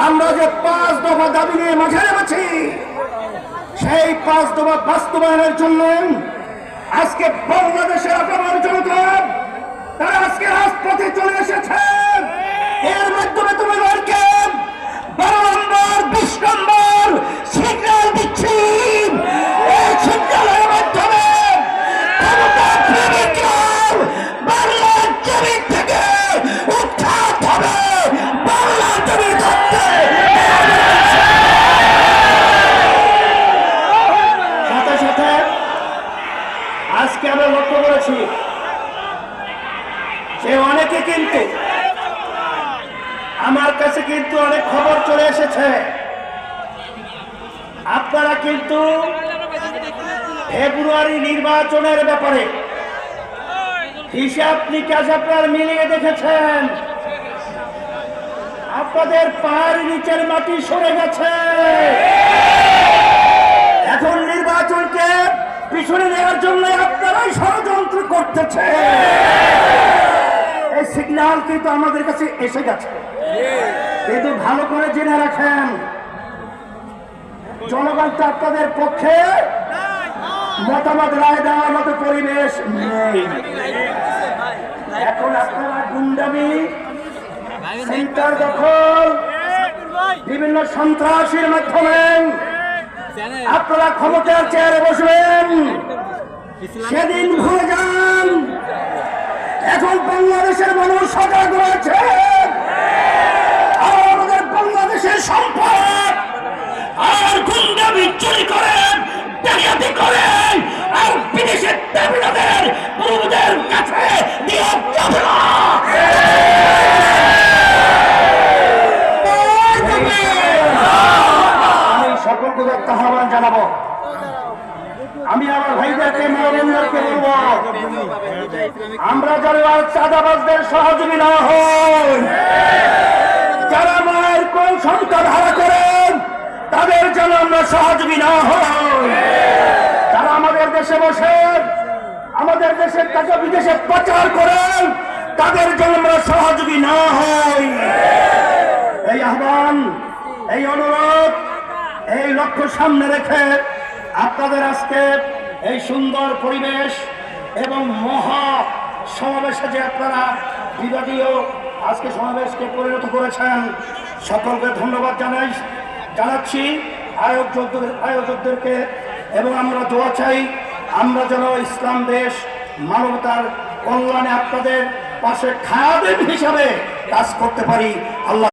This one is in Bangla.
আমরা যে 5 দফা দাবি নিয়ে মাঠে নেমেছি, সেই 5 দফা বাস্তবায়নের জন্য আজকে বাংলাদেশের আপামর জনতা তারা আজকে রাজপথে চলে এসেছে। এর মাধ্যমে তোমাদেরকে 12 নম্বর 20 নম্বর সিগন্যাল দিচ্ছি। এই সিগন্যালের মাধ্যমে বাংলার জমিন থেকে উৎখাত হবে। বাংলার জমিন থাকতে সাথে সাথে আজকে আমরা লক্ষ্য করেছি যে অনেকে কিন্তু আমার কাছে কিন্তু অনেক খবর চলে এসেছে, আপনারা কিন্তু ফেব্রুয়ারি নির্বাচনের ব্যাপারে হিসাব নিকাশ আপনারা মিলিয়ে দেখেছেন। আপনাদের পায়ের নিচের মাটি সরে গেছে। এখন নির্বাচনকে পিছনে নেওয়ার জন্য আপনারাই ষড়যন্ত্র করতেছে। এই সিগন্যাল কিন্তু আমাদের কাছে এসে গেছে, কিন্তু ভালো করে জেনে রাখেন জনগণ তো আপনাদের পক্ষে মতামত রায় দেওয়ার মতো পরিবেশ নেই। এখন আপনারা গুন্ডামি, সেন্টার দখল, বিভিন্ন সন্ত্রাসীর মাধ্যমে আপনারা ক্ষমতার চেয়ারে বসবেন, সেদিন ভুলে যান। এখন বাংলাদেশের মানুষ সজাগ রয়েছে। আমাদের বাংলাদেশের সম্পদ আর গুন্ডামি চুরি করেন, ডাকাতি করেন, আর বিদেশের দাবিদারদের প্রভুদের কাছে দিয়ে যাবে না। আমি সকলকে আহ্বান জানাবো, আমি আমার ভাইদেরকে মেয়েদেরকে বলবো, আমরা যারা চাঁদাবাজদের সহযোগী না হই, যারা মায়ের কোন সন্তান হারা করেন তাদের যেন আমরা সহযোগী না হই, যারা আমাদের দেশে বসে আমাদের দেশের টাকা বিদেশে পাচার করেন তাদের জন্য আমরা সহযোগী না হই। এই আহ্বান, এই অনুরোধ, এই লক্ষ্য সামনে রেখে আপনাদের আজকে এই সুন্দর পরিবেশ এবং মহা সমাবেশে যে আপনারা বিভাগীয় আজকে সমাবেশকে পরিণত করেছেন, সকলকে ধন্যবাদ জানাচ্ছি আয়োজকদেরকে। এবং আমরা দোয়া চাই আমরা যেন ইসলাম দেশ মানবতার কল্যাণে আপনাদের পাশে খাদেম হিসাবে কাজ করতে পারি। আল্লাহ